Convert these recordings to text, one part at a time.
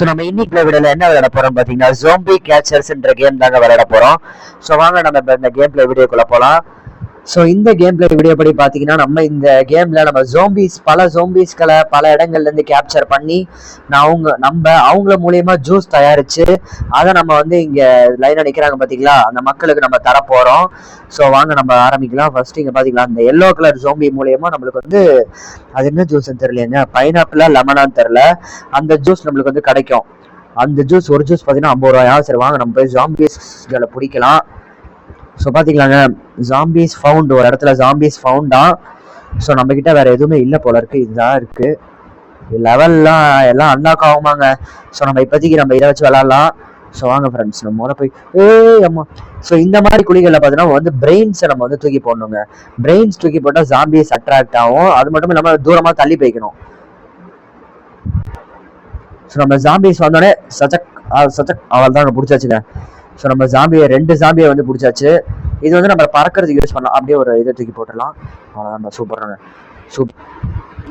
So நம்ம இன்னைக்கு வீடியோல என்ன விளையாட போறோம் பாத்தீங்கன்னா ஜோம்பி கேச்சர்ஸ்ன்ற கேம் தாங்க விளையாட போறோம். ஸோ வாங்க நம்ம இப்ப இந்த கேம் பிளே வீடியோக்குள்ள போலாம். ஸோ இந்த கேம் பிளே வீடியோ படி பார்த்தீங்கன்னா நம்ம இந்த கேம்ல நம்ம பல ஜோம்பிஸ்களை பல இடங்கள்ல இருந்து கேப்சர் பண்ணி அவங்கள மூலியமா ஜூஸ் தயாரிச்சு அதை நம்ம இங்க லைன் அடிக்கிறாங்க பாத்தீங்களா, அந்த மக்களுக்கு நம்ம தர போறோம். ஸோ வாங்க நம்ம ஆரம்பிக்கலாம். ஃபர்ஸ்ட் இங்க பாத்தீங்களா இந்த எல்லோ கலர் ஜோம்பி மூலியமா நம்மளுக்கு அது என்ன ஜூஸ்ன்னு தெரியலைங்க, பைனாப்பிளா லெமனான்னு தெரியல, அந்த ஜூஸ் நம்மளுக்கு கிடைக்கும். அந்த ஜூஸ் ஒரு ஜூஸ் பார்த்தீங்கன்னா 50 ரூபாயா. சரி வாங்க நம்ம போய் ஜாம்பிஸ்களை பிடிக்கலாம். ஸோ பார்த்தீங்களாங்க ஜாம்பிஸ் ஃபவுண்ட், ஒரு இடத்துல ஜாம்பிஸ் ஃபவுண்டா. ஸோ நம்ம கிட்ட வேற எதுவுமே இல்லை போல இருக்கு, இதுதான் இருக்கு. லெவல்லாம் எல்லாம் அன்லாக் ஆகுமாங்க. ஸோ நம்ம இப்போதைக்கு நம்ம இதை வச்சு விளாட்லாம். ஸோ வாங்க ஃப்ரெண்ட்ஸ் நம்ம முதல்ல போய் அம்மா. ஸோ இந்த மாதிரி குழிகளில் பார்த்தீங்கன்னா பிரெயின்ஸை நம்ம தூக்கி போடணுங்க. பிரெயின்ஸ் தூக்கி போட்டால் ஜாம்பிஸ் அட்ராக்ட் ஆகும். அது மட்டும் இல்லாமல் தூரமாக தள்ளி போய்க்கணும். ஸோ நம்ம ஜாம்பிஸ் வந்தோடனே சச்சக் அவள் தான் பிடிச்சாச்சுங்க. ஸோ நம்ம ரெண்டு ஜாம்பியை பிடிச்சாச்சு. இது நம்ம பறக்கிறதுக்கு யூஸ் பண்ணலாம். அப்படியே ஒரு இதை தூக்கி போட்டுடலாம். அவ்வளோதான், சூப்பராங்க சூப்பர்.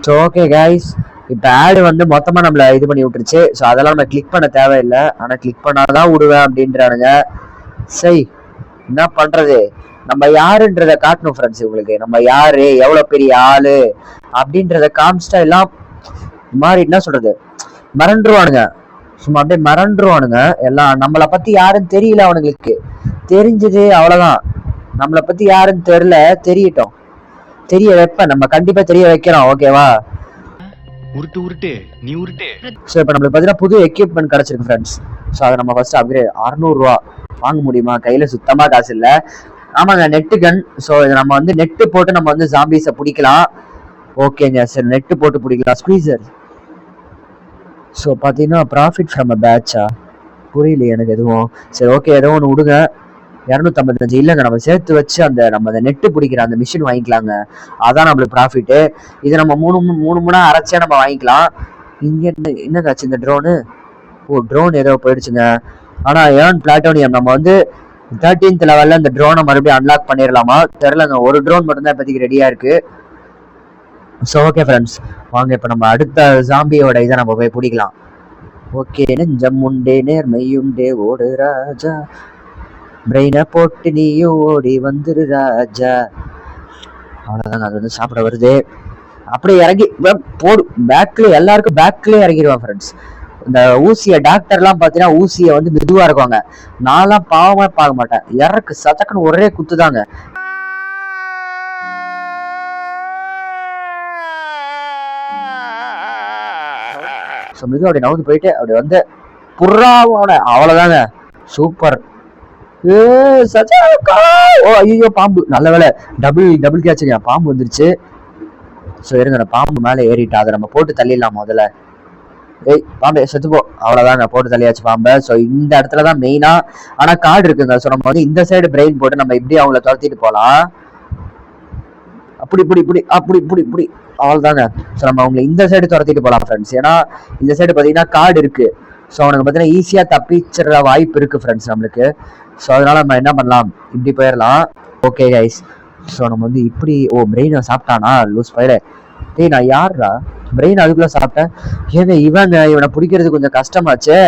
ஸோ ஓகே கைஸ், இப்போ ஆடு மொத்தமாக நம்மளை இது பண்ணி விட்டுருச்சு. ஸோ அதெல்லாம் நம்ம கிளிக் பண்ண தேவையில்லை, ஆனால் கிளிக் பண்ணாதான் விடுவேன் அப்படின்றானுங்க. சரி என்ன பண்ணுறது, நம்ம யாருன்றதை காட்டணும் ஃப்ரெண்ட்ஸ். உங்களுக்கு நம்ம யாரு, எவ்வளோ பெரிய ஆளு அப்படின்றத காமிச்சிட்டா எல்லாம் மாதிரி என்ன சொல்றது மறந்துருவானுங்க. சும்மா அப்படியே மறந்துருவானுங்க எல்லாம். நம்மளை பத்தி யாருன்னு தெரியல, அவனுங்களுக்கு தெரிஞ்சது அவ்வளவுதான். நம்மளை பத்தி யாருன்னு தெரியல, தெரியட்டும், தெரிய வைப்பேன். நம்ம கண்டிப்பா தெரிய வைக்கிறோம், ஓகேவா? உருட்டு உருட்டு நீ உருட்டு. ஸோ இப்போ நம்மளுக்கு பார்த்தீங்கன்னா புது எக்யூப்மெண்ட் கிடைச்சிருக்கு ஃப்ரெண்ட்ஸ். ஸோ அதை நம்ம ஃபர்ஸ்ட் அப்கிரேட் 600 ரூபா வாங்க முடியுமா? கையில சுத்தமா காசு இல்லை. ஆமாங்க, நெட்டு கன். ஸோ இதை நம்ம நெட்டு போட்டு நம்ம ஜாம்பிஸை பிடிக்கலாம். ஓகேங்க, சரி நெட்டு போட்டு பிடிக்கலாம். ஸ்குவீசர். ஸோ பார்த்தீங்கன்னா ப்ராஃபிட் ஃப்ரம் அ பேட்சா, புரியல எனக்கு எதுவும். சரி ஓகே, ஏதோ ஒன்று விடுங்க. 255 இல்லைங்க, நம்ம சேர்த்து வச்சு நம்ம அந்த நெட்டு பிடிக்கிற அந்த மிஷின் வாங்கிக்கலாங்க. அதான் நம்மளுக்கு ப்ராஃபிட்டு. இதை நம்ம மூணு அரைச்சா நம்ம வாங்கிக்கலாம். இங்கே என்னங்காச்சு இந்த ட்ரோனு? ஓ ட்ரோன் ஏதோ போயிடுச்சுங்க. ஆனால் ஏர்ன் பிளாட்டோனியம் நம்ம 13th லெவலில் இந்த ட்ரோனை மறுபடியும் அன்லாக் பண்ணிடலாமா தெரிலங்க. ஒரு ட்ரோன் மட்டும்தான் இப்போதைக்கு ரெடியாக இருக்கு. ஸோ ஓகே ஃப்ரெண்ட்ஸ், வாங்க இப்போ நம்ம அடுத்த ஜாம்பியோட இதை நம்ம போய் பிடிக்கலாம். ஓகே, நெஞ்சம் உண்டே நேர்மையுண்டே ஓடு ராஜா, பிரெயினை போட்டு நீயும் ஓடி வந்துரு ராஜா. அவ்வளோதாங்க, அது சாப்பிட வருது. அப்படியே இறங்கி போடு பேக்ல, எல்லாருக்கும் பேக்லேயே இறங்கிடுவான் ஃப்ரெண்ட்ஸ். இந்த ஊசியை டாக்டர்லாம் பார்த்தீங்கன்னா ஊசியை மெதுவாக இருக்குவாங்க. நான்லாம் பாவமாக பார்க்க மாட்டேன், இறக்கு சத்தக்குன்னு ஒரே குத்துதாங்க. ஸோ மெதுவாக அப்படி நவுந்து போயிட்டு அப்படி புறாவோட அவ்வளோதாங்க, சூப்பர். ஓ ஐயோ பாம்பு, நல்ல வேலை டபுள் கேட்சுங்க, பாம்பு வந்துருச்சு. ஸோ இருங்க, பாம்பு மேலே ஏறிட்டா, அதை நம்ம போட்டு தள்ளிடலாம் முதல்ல. ஏய் பாம்பே செத்துப்போ, அவ்வளோதாங்க போட்டு தள்ளியாச்சு பாம்பை. ஸோ இந்த இடத்துல தான் மெயினா, ஆனால் கார்டு இருக்குங்க. ஸோ நம்ம இந்த சைடு பிரெயின் போட்டு நம்ம இப்படி அவங்கள துரத்திட்டு போகலாம். அப்படி இப்படி இப்படி அப்படி இப்படி இப்படி அவ்வளோதாங்க. ஸோ நம்ம அவங்களை இந்த சைடு துரத்திட்டு போகலாம் ஃப்ரெண்ட்ஸ். ஏன்னா இந்த சைடு பார்த்தீங்கன்னா கார்டு இருக்கு. ஸோ அவனுக்கு பார்த்தீங்கன்னா ஈஸியாக தப்பிச்சிடுற வாய்ப்பு இருக்கு ஃப்ரெண்ட்ஸ் நம்மளுக்கு. ஸோ அதனால நம்ம என்ன பண்ணலாம், இப்படி போயிடலாம். ஓகே கைஸ், ஸோ நம்ம இப்படி பிரெயினை சாப்பிட்டானா லூஸ் பயிர. டேய் நான் யாருடா பிரெயின் அதுக்குள்ள சாப்பிட்டேன்? ஏங்க இவனை பிடிக்கிறது கொஞ்சம் கஷ்டமாச்சு.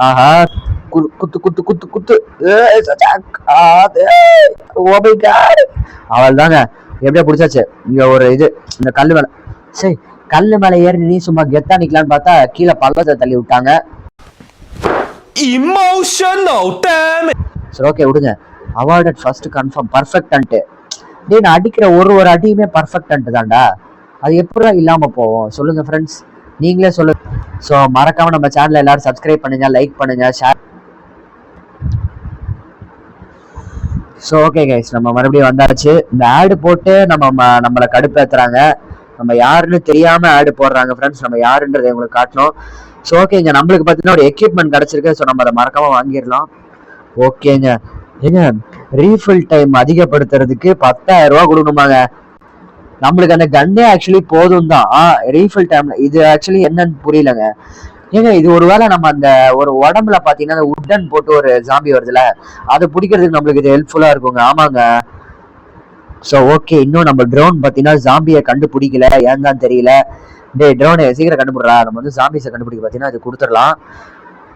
ஆஹா குத்து குத்து குத்து குத்து. அவள் தாங்க எப்படியா பிடிச்சாச்சு. இங்க ஒரு இது இந்த கல்லு மேல, சரி கல்லு மேல ஏறி நீ சும்மா கெத்தா நிக்கலான்னு பார்த்தா கீழே பள்ளத்தை தள்ளி விட்டாங்க. சரி ஓகே விடுங்க. Awarded first confirm perfect. டேய் நான் அடிக்கிற ஒரு அடியுமே பர்ஃபெக்ட் தான்டா, அது எப்படிதான் இல்லாம போவோம் சொல்லுங்க ஃப்ரெண்ட்ஸ், நீங்களே சொல்லுங்க. ஸோ மறக்காம நம்ம சேனலை எல்லாரும் சப்ஸ்கிரைப் பண்ணுங்க, லைக் பண்ணுங்க, ஷேர். ஸோ ஓகே கைஸ், நம்ம மறுபடியும் வந்தாச்சு. இந்த ஆடு போட்டு நம்மளை கடுப்பேத்துறாங்க. நம்ம யாருன்னு தெரியாம ஆடு போடுறாங்க ஃப்ரெண்ட்ஸ். நம்ம யாருன்றதை உங்களுக்கு காட்டணும். ஸோ ஓகேங்க, நம்மளுக்கு பார்த்தீங்கன்னா ஒரு எக்யூப்மெண்ட் கிடைச்சிருக்கு. ஸோ நம்ம அதை மறக்காம வாங்கிடலாம். ஓகேங்க, ஏங்க ரீஃபில் டைம் அதிகப்படுத்துறதுக்கு 10,000 ரூபா கொடுக்கணுமாங்க. நம்மளுக்கு அந்த கன்னே ஆக்சுவலி போதும் தான் ரீஃபில் டைம்ல. இது ஆக்சுவலி என்னன்னு புரியலங்க. ஏங்க இது ஒருவேளை நம்ம அந்த ஒரு உடம்புல பாத்தீங்கன்னா அந்த உட்டன் போட்டு ஒரு ஜாம்பி வருதுல, அதை பிடிக்கிறதுக்கு நம்மளுக்கு இது ஹெல்ப்ஃபுல்லா இருக்குங்க. ஆமாங்க. ஸோ ஓகே, இன்னும் நம்ம ட்ரோன் பார்த்தீங்கன்னா ஜாம்பியை கண்டுபிடிக்கல, ஏன் தான் தெரியல. டேய் ட்ரோனே சீக்கிரம் கண்டுபிடுறா. நம்ம வந்து ஜாம்பிஸை கண்டுபிடிக்க பார்த்தீங்கன்னா அது கொடுத்துடலாம்.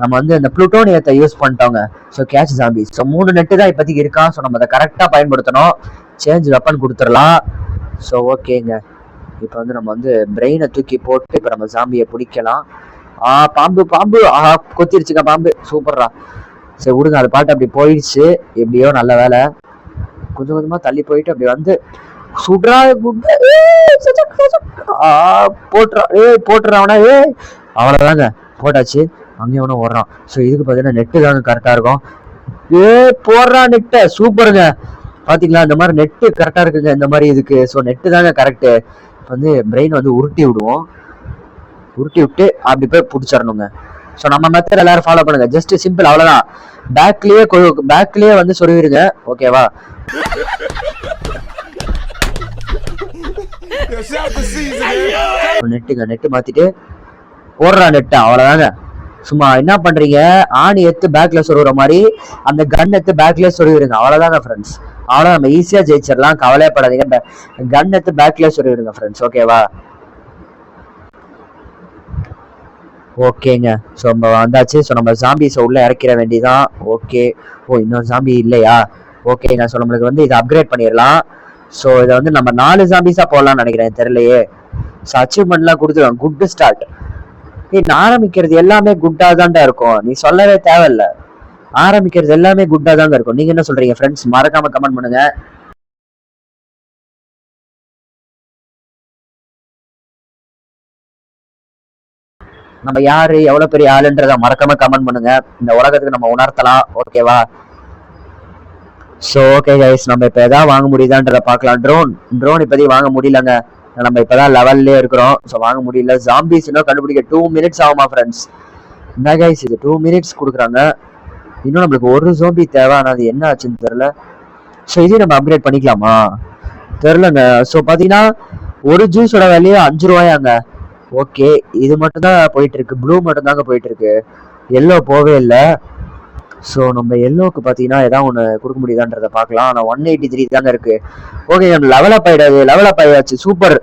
நம்ம வந்து இந்த புளுட்டோனியத்தை யூஸ் பண்ணிட்டோங்க. So catch zombies. ஸோ 3 நெட்டு தான் இப்போதைக்கு இருக்கான். ஸோ நம்ம அதை கரெக்டாக பயன்படுத்தணும். சேஞ்ச் வெப்பன் கொடுத்துடலாம். ஸோ ஓகேங்க. இப்போ வந்து நம்ம வந்து பிரெயினை தூக்கி போட்டு இப்போ நம்ம ஜாம்பியை பிடிக்கலாம். பாம்பு பாம்பு கொத்திருச்சுங்க பாம்பு. சூப்பர்ரா. சரி விடுங்க, அது பாட்டு அப்படி போயிடுச்சு. எப்படியோ நல்ல வேலை. கொஞ்சம் கொஞ்சமா தள்ளி போயிட்டு அப்படி வந்து சுடுறா போட்டுறான். அவ்வளவுதாங்க, போட்டாச்சு. அங்கேயும் ஒன்றும் ஓடுறான். ஸோ இதுக்கு பார்த்தீங்கன்னா நெட்டு தாங்க கரெக்டாக இருக்கும். போடுறான் நெட்டை. சூப்பருங்க. பார்த்தீங்களா, இந்த மாதிரி நெட்டு கரெக்டாக இருக்குங்க இந்த மாதிரி இதுக்கு. ஸோ நெட்டு தாங்க கரெக்டு. வந்து பிரெயின் வந்து உருட்டி விடுவோம். உருட்டி விட்டு அப்படி போய் பிடிச்சிடணுங்க. ஸோ நம்ம மெத்தட் எல்லாரும் ஃபாலோ பண்ணுங்க. ஜஸ்ட் சிம்பிள், அவ்வளோதான். பேக்லேயே வந்து சொருவிடுங்க. ஓகேவா? நெட்டு மாத்திட்டு போடுறா நெட்டு. அவ்வளவுதாங்க. சும்மா என்ன பண்றீங்க, ஆணி எடுத்து பேக்ல சொருகிற மாதிரி அந்த கன் எடுத்து பேக்ல சொருவிடுங்க. அவ்வளவுதாங்க ஃப்ரெண்ட்ஸ். அவ்வளவு நம்ம ஈஸியா ஜெயிச்சிடலாம். கவலைப்படாதீங்க. கன் எடுத்து பேக்ல சொருவிடுங்க ஃப்ரெண்ட்ஸ். ஓகேவா? ஓகேங்க. ஸோ நம்ம வந்தாச்சு. ஸோ நம்ம ஜாம்பிஸை உள்ள இறக்கிற வேண்டியதான். ஓகே. இன்னொரு ஜாம்பி இல்லையா? ஓகேங்க. ஸோ நம்மளுக்கு வந்து இதை அப்கிரேட் பண்ணிடலாம். ஸோ இதை வந்து நம்ம 4 ஜாம்பிஸா போடலாம்னு நினைக்கிறேன், தெரியலையே. ஸோ அச்சீவ்மெண்ட்லாம் கொடுத்துருவோம். Good start. ஆரம்பிக்கிறது எல்லாமே குட்டா தான்டா இருக்கும். நீ சொல்லவே தேவையில்ல. ஆரம்பிக்கிறது எல்லாமே குட்டா தாங்க இருக்கும். நீங்க என்ன சொல்றீங்க ஃப்ரெண்ட்ஸ்? மறக்காம கமெண்ட் பண்ணுங்க. நம்ம யாரு, எவ்வளவு பெரிய ஆளுன்றத மறக்காம கமெண்ட் பண்ணுங்க. இந்த உலகத்துக்கு நம்ம உணர்த்தலாம். ஓகேவா? ஸோ ஓகே கைஸ், நம்ம இப்போ எதாவது வாங்க முடியுதான்றத பார்க்கலாம். ட்ரோன் இப்போதைக்கு வாங்க முடியலங்க. நம்ம இப்போதான் லெவல்லே இருக்கிறோம். ஸோ வாங்க முடியல. ஜாம்பிஸ் இன்னும் கண்டுபிடிக்க 2 மினிட்ஸ் ஆகுமா ஃப்ரெண்ட்ஸ்? என்ன கைஸ் இது 2 மினிட்ஸ் கொடுக்குறாங்க. இன்னும் நம்மளுக்கு ஒரு ஜாம்பி தேவை. ஆனால் அது என்ன ஆச்சுன்னு தெரில. ஸோ இதையும் நம்ம அப்கிரேட் பண்ணிக்கலாமா? தெரிலங்க. ஸோ பார்த்தீங்கன்னா ஒரு ஜூஸோட விலையே 5 ரூபாயாங்க. ஓகே, இது மட்டும் தான் போயிட்டு இருக்கு. ப்ளூ மட்டும் தாங்க போயிட்டு இருக்கு. எல்லோ போவே இல்லை. ஸோ நம்ம எல்லோவுக்கு பார்த்தீங்கன்னா ஏதாவது ஒன்று கொடுக்க முடியுதான்றதை பார்க்கலாம். ஆனால் 183 தாங்க இருக்கு. ஓகே, நம்ம லெவலப் ஆயிடாச்சு. சூப்பர்.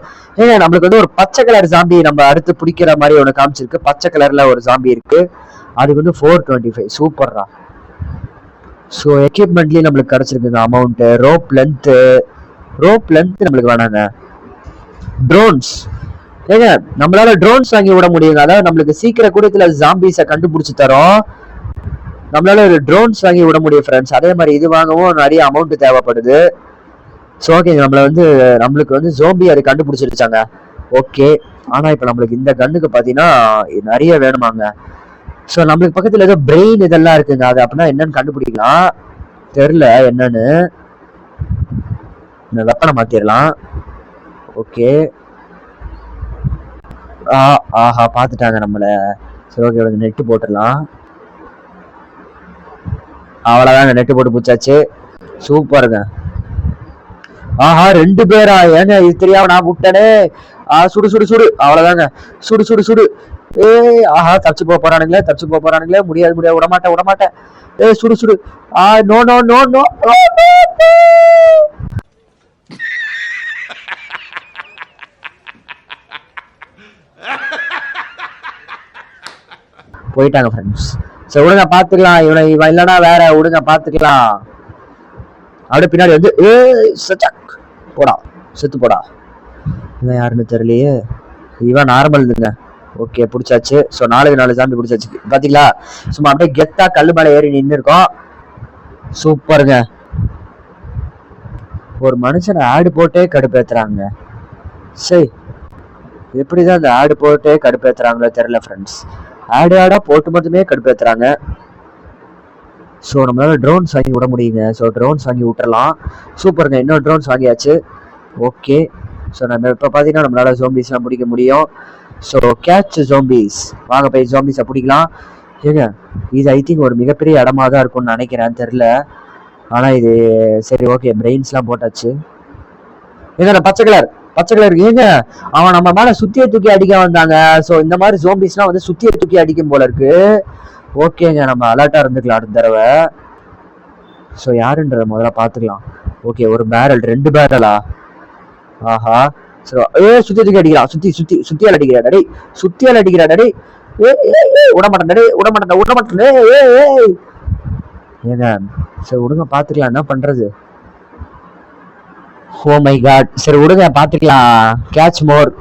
நம்மளுக்கு வந்து ஒரு பச்சை கலர் ஜாம்பி நம்ம அடுத்து பிடிக்கிற மாதிரி ஒன்று காமிச்சிருக்கு. பச்சை கலர்ல ஒரு ஜாம்பி இருக்கு. அதுக்கு வந்து 425. சூப்பர்ரா. ஸோ எக்யூப்மெண்ட்லயும் நம்மளுக்கு கிடைச்சிருக்குங்க அமௌண்ட். ரோப் லென்த் நம்மளுக்கு வேணாங்க. ட்ரோன்ஸ் நம்மளால ட்ரோன்ஸ் வாங்கி விட முடியுங்க. அதாவது நம்மளுக்கு சீக்கிர கூடத்துல ஜாம்பிஸை கண்டுபிடிச்சு தரோம். நம்மளால ஒரு ட்ரோன்ஸ் வாங்கி விட முடியும் ஃப்ரெண்ட்ஸ். அதே மாதிரி இது வாங்கவும் நிறைய அமௌண்ட் தேவைப்படுது. ஸோ ஓகே, நம்மளுக்கு வந்து ஜோம்பி அது கண்டுபிடிச்சிருச்சாங்க. ஓகே, ஆனா இப்ப நம்மளுக்கு இந்த கண்ணுக்கு பாத்தீங்கன்னா நிறைய வேணுமாங்க. ஸோ நம்மளுக்கு பக்கத்துல ஏதோ பிரெயின் இதெல்லாம் இருக்குங்க. அது அப்படின்னா என்னன்னு கண்டுபிடிக்கலாம். தெரில என்னன்னு. இந்த வெப்பனை மாத்திரலாம். ஓகே. ஆஹா, பாத்துட்டாங்க நம்மள. சரி ஓகே, நெட்டு போட்டுடலாம். அவ்வளவுதாங்க, நெட்டு போட்டு பூச்சாச்சு. சூப்பருங்க. ஆஹா, 2 பேரா? ஏங்க இது தெரியாம நான் விட்டனே. சுடு. அவ்வளவுதாங்க. சுடு. ஆஹா, தப்பிச்சு போறானுங்களே. முடியாது, விடமாட்டேன். சுடு. நோ. போயிட்டாங்க ஃப்ரெண்ட்ஸ். சரி விடுங்க, பாத்துக்கலாம். இவன் இல்லைன்னா வேற. விடுங்க, பாத்துக்கலாம். அப்படியே பின்னாடி வந்து போடா, செத்து போடா. இவன் யாருன்னு தெரியலையே. இவன் நார்மல்ங்க. ஓகே, பிடிச்சாச்சு. ஸோ 4 ஜாம்பி பிடிச்சாச்சு. பாத்தீங்களா, சும்மா அப்படியே கெத்தா கல்லு மேலே ஏறி நின்று இருக்கோம். சூப்பருங்க. ஒரு மனுஷனை ஆடு போட்டே கடுப்பேத்துறாங்க. சரி, எப்படிதான் அந்த ஆடு போட்டே கடுப்பேத்துறாங்களோ தெரியல ஃப்ரெண்ட்ஸ். ஆடா போட்டு மட்டுமே கடுப்பேத்துறாங்க. ஸோ நம்மளால ட்ரோன்ஸ் வாங்கி விட முடியுங்க. ஸோ ட்ரோன்ஸ் வாங்கி விட்டுறலாம். சூப்பருங்க. இன்னொரு ட்ரோன்ஸ் வாங்கியாச்சு. ஓகே. ஸோ நம்ம இப்போ பார்த்தீங்கன்னா நம்மளால ஜோம்பிஸ்லாம் பிடிக்க முடியும். So catch zombies. வாங்க போய் ஜோம்பிஸை பிடிக்கலாம். ஏங்க இது ஐ திங்க் ஒரு மிகப்பெரிய இடமா தான் இருக்கும்னு நினைக்கிறேன், தெரில. ஆனால் இது சரி ஓகே, பிரெயின்ஸ்லாம் போட்டாச்சு. ஏங்க பச்சை கலர் ஏங்க, அவன் நம்ம மேல சுத்தியை தூக்கி அடிக்க வந்தாங்க. ஸோ இந்த மாதிரி ஜோம்பிஸ்லாம் வந்து சுத்தியை தூக்கி அடிக்கும் போல இருக்கு. ஓகேங்க, நம்ம அலர்ட்டா இருந்துக்கலாம் அடுத்த தடவை. ஸோ யாருன்றத முதல்ல பார்த்துக்கலாம். ஓகே, ஒரு பேரல், 2 பேரலா? ஆஹா, சரி சுத்தி தூக்கி அடிக்கிறான். சுத்தியால் அடிக்கிறாடா டேய். சுத்தியால் அடிக்கிறாடா டேய். விட மாட்டேன் டேய். விட மாட்டேன். ஏங்க சரி விடுங்க பாத்துக்கலாம், என்ன பண்றது. Oh my God. சரி விடுங்க பாத்துக்கலாம். கேட்ச் மோர்.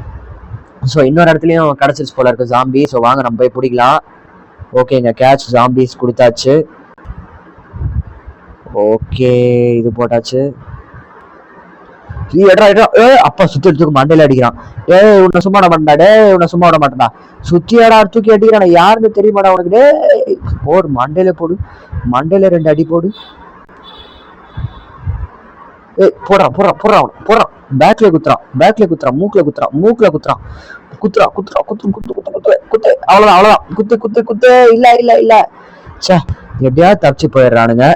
ஸோ இன்னொரு இடத்துலயும் கிடைச்சிருச்சு போல இருக்கு ஜாம்பி. ஸோ வாங்க நம்ம போய் பிடிக்கலாம். ஓகேங்க கேட்ச் ஜாம்பிஸ் கொடுத்தாச்சு. ஓகே இது போட்டாச்சு. அப்பா சுத்தி எடுத்துக்கு மண்டையில அடிக்கிறான். உன்னை சும்மா விட மாட்டா. உன்னை சும்மா விட மாட்டா. சுத்தியாடா தூக்கி அடிக்கிறான். யாருன்னு தெரியுமாடா உனக்கு? போடு மண்டையில போடு. மண்டையில 2 அடி போடு. போடுறான். பேக்ல குத்துறான். மூக்குல குத்துறான். அவ்வளவுதான். குத்து. இல்ல சே எப்படியாவது தப்பிச்சு போயிடுறானுங்க.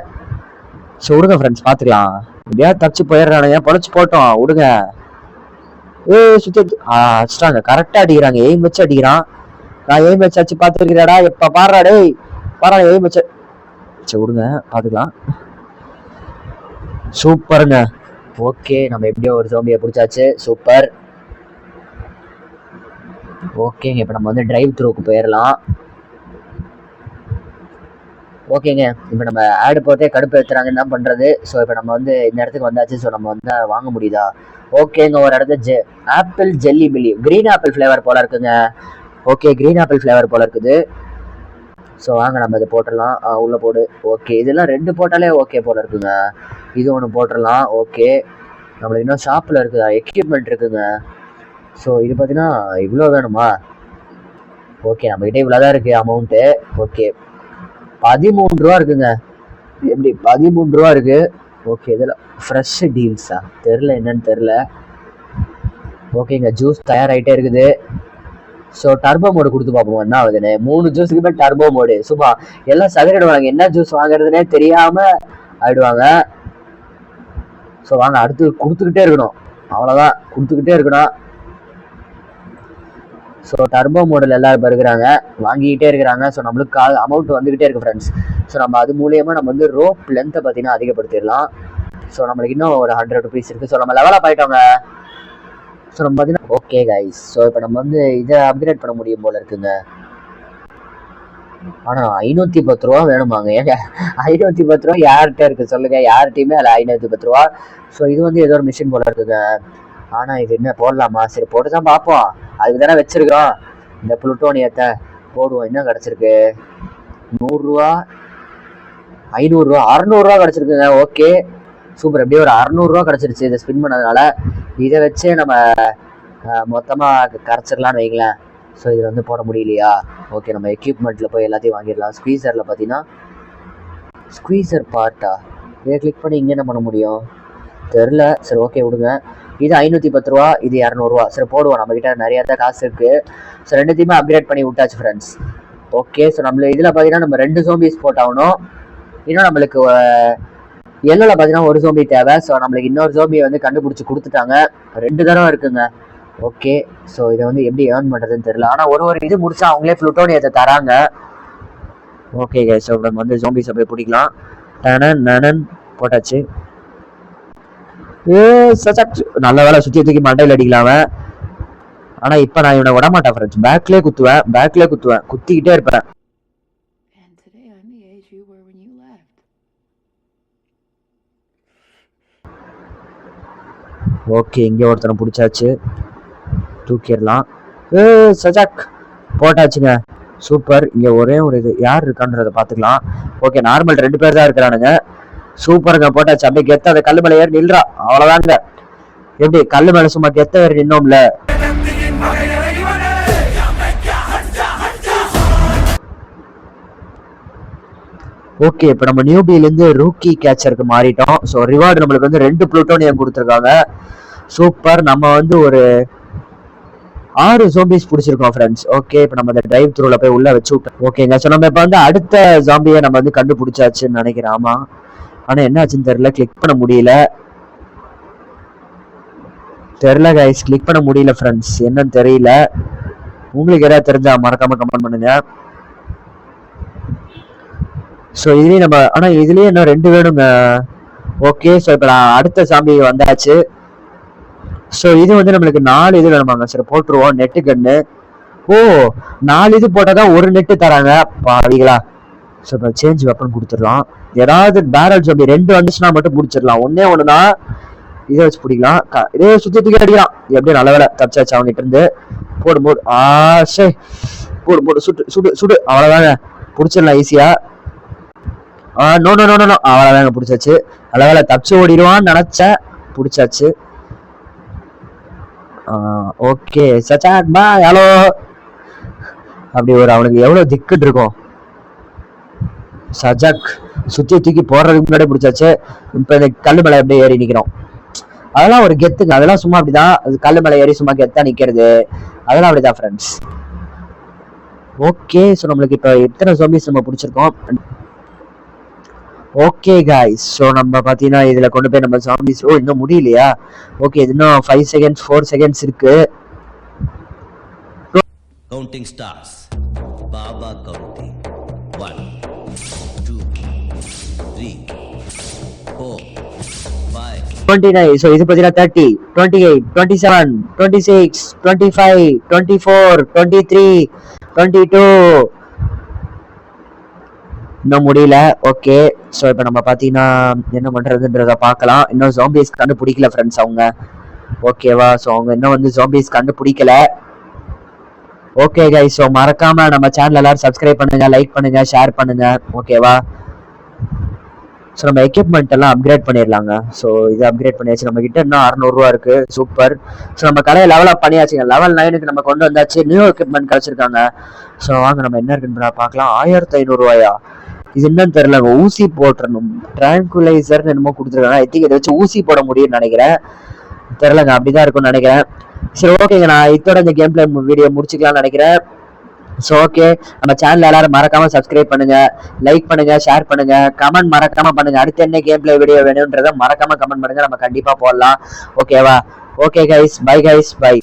சரி விடுங்க ஃப்ரெண்ட்ஸ் பாத்துக்கலாம். எப்படியாவது தப்பிச்சு போயிடுறானுங்க. பொழைச்சு போட்டோம் விடுங்க. சுத்தி அடிச்சிட்டாங்க. கரெக்டா அடிக்கிறாங்க. எய்ம் வச்சு அடிக்கிறான். நான் எய்ம் வச்சு அடிச்சு பாத்துருக்கிறாடா. எப்ப பாடுறா டேய். பாரா எய்ம் வச்சு. சரி விடுங்க பாத்துக்கலாம். சூப்பருங்க. ஓகே நம்ம எப்படியோ ஒரு ஜோம்பியை பிடிச்சாச்சு. சூப்பர். ஓகேங்க இப்போ நம்ம வந்து டிரைவ் த்ரூக்கு போயிடலாம். ஓகேங்க இப்போ நம்ம ஆடு போட்டே கடுப்பு ஏற்றுறாங்க, என்ன பண்ணுறது. ஸோ இப்போ நம்ம வந்து இந்த இடத்துக்கு வந்தாச்சு. ஸோ நம்ம வந்து வாங்க முடியுதா? ஓகேங்க ஒரு இடத்துல ஆப்பிள் ஜெல்லி பில்லி க்ரீன் ஆப்பிள் ஃப்ளேவர் போல இருக்குங்க. ஓகே க்ரீன் ஆப்பிள் ஃப்ளேவர் போல இருக்குது. ஸோ வாங்க நம்ம இதை போட்டுடலாம். உள்ளே போடு. ஓகே இதெல்லாம் 2 போட்டாலே ஓகே போல இருக்குங்க. இது ஒன்று போட்டுடலாம். ஓகே நம்மளுக்கு இன்னும் ஷாப்பில் இருக்குதா எக்யூப்மெண்ட் இருக்குங்க. ஸோ இது பார்த்தீங்கன்னா இவ்வளோ வேணுமா? ஓகே நம்மகிட்ட இவ்வளோதான் இருக்குது அமௌண்ட்டு. ஓகே 13 ரூபா இருக்குங்க. எப்படி 13 ரூபா இருக்குது? ஓகே இதில் ஃப்ரெஷ் டீல்ஸா தெரில, என்னன்னு தெரில. ஓகேங்க ஜூஸ் தயாராகிட்டே இருக்குது. ஸோ டர்போ மோடு கொடுத்து பார்ப்போம் என்ன ஆகுதுன்னு. 3 ஜூஸுக்குமே டர்போ மோடு. சும்மா எல்லாம் சகரிடுவாங்க, என்ன ஜூஸ் வாங்குறதுனே தெரியாமல் ஆயிடுவாங்க. ஸோ வாங்க அடுத்து கொடுத்துக்கிட்டே இருக்கணும். அவ்வளோதான் கொடுத்துக்கிட்டே இருக்கணும். ஸோ டர்போ மோடில் எல்லாரும் இப்போ இருக்கிறாங்க, வாங்கிக்கிட்டே இருக்கிறாங்க. ஸோ நம்மளுக்கு அமௌண்ட் வந்துக்கிட்டே இருக்குது ஃப்ரெண்ட்ஸ். ஸோ நம்ம அது மூலியமாக நம்ம வந்து ரோப் லென்த்தை பார்த்தீங்கன்னா அதிகப்படுத்திடலாம். ஸோ நம்மளுக்கு இன்னும் ஒரு 100 ருபீஸ் இருக்குது. ஸோ நம்ம லெவலாக போயிட்டோங்க. ஸோ நம்ம பார்த்தீங்கன்னா ஓகே கைஸ். ஸோ இப்போ நம்ம வந்து இதை அப்கிரேட் பண்ண முடியும் போல இருக்குங்க. ஆனால் 510 ரூபா வேணுமாங்க. ஏங்க 510 ரூபா யார்கிட்ட இருக்குது சொல்லுங்க? யார்கிட்டையுமே அதில் 510 ரூபா. ஸோ இது வந்து ஏதோ ஒரு மிஷின் போல இருக்குங்க. ஆனால் இது என்ன போடலாமா? சரி போட்டு தான் பார்ப்போம். அதுக்கு தானே வச்சிருக்கிறோம். இந்த புளுட்டோனியத்தை போடுவோம். என்ன கிடச்சிருக்கு? 100 ரூபா, 500 ரூபா, 600 ரூபா கிடச்சிருக்குங்க. Okay super. எப்படியே ஒரு 600 ரூபா கிடச்சிருச்சு இதை ஸ்பின் பண்ணதுனால. இதை வச்சே நம்ம மொத்தமாக கரைச்சிடலான்னு வைங்களேன். ஸோ இதில் வந்து போட முடியலையா? ஓகே நம்ம எக்யூப்மெண்ட்டில் போய் எல்லாத்தையும் வாங்கிடலாம். ஸ்குவீசரில் பார்த்தீங்கன்னா ஸ்குவீசர் பார்ட்டா இதை கிளிக் பண்ணி இங்கே என்ன பண்ண முடியும் தெரில. சரி ஓகே விடுங்க. இது 510 ரூபா, இது 200 ரூபா. சரி போடுவோம், நம்மக்கிட்ட நிறையா தான் காசு இருக்குது. ஸோ ரெண்டுத்தையுமே அப்கிரேட் பண்ணி விட்டாச்சு ஃப்ரெண்ட்ஸ். ஓகே ஸோ நம்மள இதில் பார்த்தீங்கன்னா நம்ம 2 ஜோம்பிஸ் போட்டாகணும். இன்னும் நம்மளுக்கு எல்லில் பார்த்தீங்கன்னா ஒரு ஜோம்பி தேவை. ஸோ நம்மளுக்கு இன்னொரு ஜோம்பியை வந்து கண்டுபிடிச்சி கொடுத்துட்டாங்க. 2 தடவை இருக்குங்க. ஓகே ஸோ இதை வந்து எப்படி ஏர்ன் பண்ணுறதுன்னு தெரியல. ஆனால் ஒரு இது முடிச்சா அவங்களே புளுட்டோனியத்தை தராங்க. ஓகே ஸோ நம்ம வந்து ஜோம்பிஸை போய் பிடிக்கலாம். நனன் போட்டாச்சு. நல்ல வேலை சுற்றி தூக்கி மண்டையில் அடிக்கலாம. ஆனால் இப்போ நான் இவனை விட மாட்டேன் ஃப்ரெண்ட்ஸ். பேக்லேயே குத்துவேன், குத்திக்கிட்டே இருப்பேன். ஓகே இங்கே ஒருத்தனை பிடிச்சாச்சு, தூக்கிடலாம். சஜாக் போட்டாச்சுங்க. சூப்பர். இங்கே ஒரே ஒரு இது யார் இருக்கான்றதை பார்த்துக்கலாம். ஓகே நார்மல் 2 பேர் தான் இருக்கிறானுங்க. சூப்பருங்க போட்டாச்சு. அப்படியே கெத்த அந்த கல்லு மேலே ஏறி நில்றா. அவ்வளோதாங்க. எப்படி கல்லு மேலே சும்மா கெத்த ஏறி நின்னோம்ல. ஓகே இப்போ நம்ம நியூபியிலேருந்து ரூக்கி கேச்சருக்கு மாறிட்டோம். ஸோ ரிவார்டு நம்மளுக்கு வந்து 2 புளுட்டோனியம் கொடுத்துருக்காங்க. சூப்பர். நம்ம வந்து ஒரு 6 ஜோம்பிஸ் பிடிச்சிருக்கோம் ஃப்ரெண்ட்ஸ். ஓகே இப்போ நம்ம அந்த டிரைவ் த்ரூவில் போய் உள்ளே வச்சு விட்டோம். ஓகேங்க ஸோ நம்ம இப்போ வந்து அடுத்த ஜாம்பியை நம்ம வந்து கண்டுபிடிச்சாச்சுன்னு நினைக்கிறேன். ஆமாம் ஆனால் என்ன ஆச்சுன்னு தெரில, கிளிக் பண்ண முடியல. கைஸ் கிளிக் பண்ண முடியல ஃப்ரெண்ட்ஸ், என்னன்னு தெரியல. உங்களுக்கு ஏதாவது தெரிஞ்சா மறக்காம கமெண்ட் பண்ணுங்க. ஸோ இதுலேயும் நம்ம ஆனால் இதுலேயும் இன்னும் 2 வேணுங்க. ஓகே ஸோ இப்போ நான் அடுத்த ஜாம்பி வந்தாச்சு. ஸோ இது வந்து நம்மளுக்கு 4 இது வேணுமாங்க. சரி போட்டுருவோம். நெட்டு கன்னு. ஓ 4 இது போட்டாதான் ஒரு நெட்டு தராங்க பாவிகளா. ஸோ இப்போ சேஞ்ச் வெப்பன் கொடுத்துடலாம். ஏதாவது பேரல் ஜோம்பி 2 வந்துச்சுன்னா மட்டும் பிடிச்சிடலாம். ஒண்ணுதான் இதை வச்சு பிடிக்கலாம். இதே சுத்தி தூக்கி அடிக்கலாம். எப்படியும் நல்ல வேலை தப்பிச்சாச்சு அவங்க கிட்ட இருந்து. போடு ஆசை போடு சுடு அவ்வளவுதாங்க. பிடிச்சிடலாம் ஈஸியா. நோ அவ்வளவுதாங்க பிடிச்சாச்சு. நல்ல வேலை தப்பிச்சு ஓடிடுவான்னு நினைச்சேன். பிடிச்சாச்சு. ஓகே சச்சாக் பாய் ஹலோ. அப்படி ஒரு அவனுக்கு எவ்வளவு திக்குன்னு இருக்கும். சஜாக் சுத்தி தூக்கி போடுறதுக்கு முன்னாடி பிடிச்சாச்சு. இப்ப இந்த கல்லு மேல எப்படி ஏறி நிக்கிறோம். அதெல்லாம் ஒரு கெத்துங்க. அதெல்லாம் சும்மா அப்படிதான். அது கல்லு மேல ஏறி சும்மா கெத்தா நிக்கிறது. அதெல்லாம் அப்படிதான் ஃப்ரெண்ட்ஸ். ஓகே ஸோ நம்மளுக்கு இப்போ எத்தனை ஜாம்பிஸ் நம்ம பிடிச்சிருக்கோம். ஓகே காய்ஸ் ஸோ நம்ம பார்த்தீங்கன்னா இதில் கொண்டு போய் நம்ம ஜாம்பிஸ் இன்னும் முடியலையா. ஓகே இது இன்னும் 5 seconds 4 seconds இருக்கு. Counting stars. Baba counting. 1, 2, 3, 4, 5. 29. So இது பார்த்தீங்கன்னா 30, 28, 27, 26, 25, 24, 23, 22. இன்னும் முடியல. ஓகே ஸோ இப்போ நம்ம பார்த்தீங்கன்னா என்ன பண்றதுன்றத பார்க்கலாம். இன்னும் ஜாம்பிஸ் கண்டுபிடிக்கல ஃப்ரெண்ட்ஸ் அவங்க. ஓகேவா ஸோ அவங்க இன்னும் வந்து ஜாம்பிஸ் கண்டுபிடிக்கல. ஓகே கைஸ் ஸோ மறக்காம நம்ம சேனல் எல்லாரும் சப்ஸ்கிரைப் பண்ணுங்க, லைக் பண்ணுங்க, ஷேர் பண்ணுங்க. ஓகேவா ஸோ நம்ம எக்யூப்மெண்ட் எல்லாம் அப்கிரேட் பண்ணிடலாங்க. ஸோ இது அப்கிரேட் பண்ணியாச்சு. நம்ம கிட்ட இன்னும் 600 ரூபா இருக்கு. சூப்பர். ஸோ நம்ம கடையை லெவல் அப் பண்ணியாச்சுங்க. லெவல் 9க்கு நம்ம கொண்டு வந்தாச்சு. New equipment கிடைச்சிருக்காங்க. ஸோ வாங்க நம்ம என்ன இருக்குன்னு பார்க்கலாம். 1500 ரூபாயா இது என்னன்னு தெரியல. ஊசி போட்டுறணும். ட்ராங்குலைசர் என்னமோ கொடுத்துருக்காங்க. ஐ திங்க் இதை வச்சு ஊசி போட முடியும்னு நினைக்கிறேன். தெரியலங்க அப்படிதான் இருக்கும்னு நினைக்கிறேன். சரி ஓகேங்க நான் இதோட இந்த கேம் பிளே வீடியோ முடிச்சுக்கலாம்னு நினைக்கிறேன். ஸோ ஓகே நம்ம சேனல் எல்லாரும் மறக்காம சப்ஸ்கிரைப் பண்ணுங்க, லைக் பண்ணுங்க, ஷேர் பண்ணுங்க, கமெண்ட் மறக்காம பண்ணுங்க. அடுத்து என்ன கேம் பிளே வீடியோ வேணும்ன்றத மறக்காம கமெண்ட் பண்ணுங்க. நம்ம கண்டிப்பா போடலாம். ஓகேவா. Okay guys bye guys bye.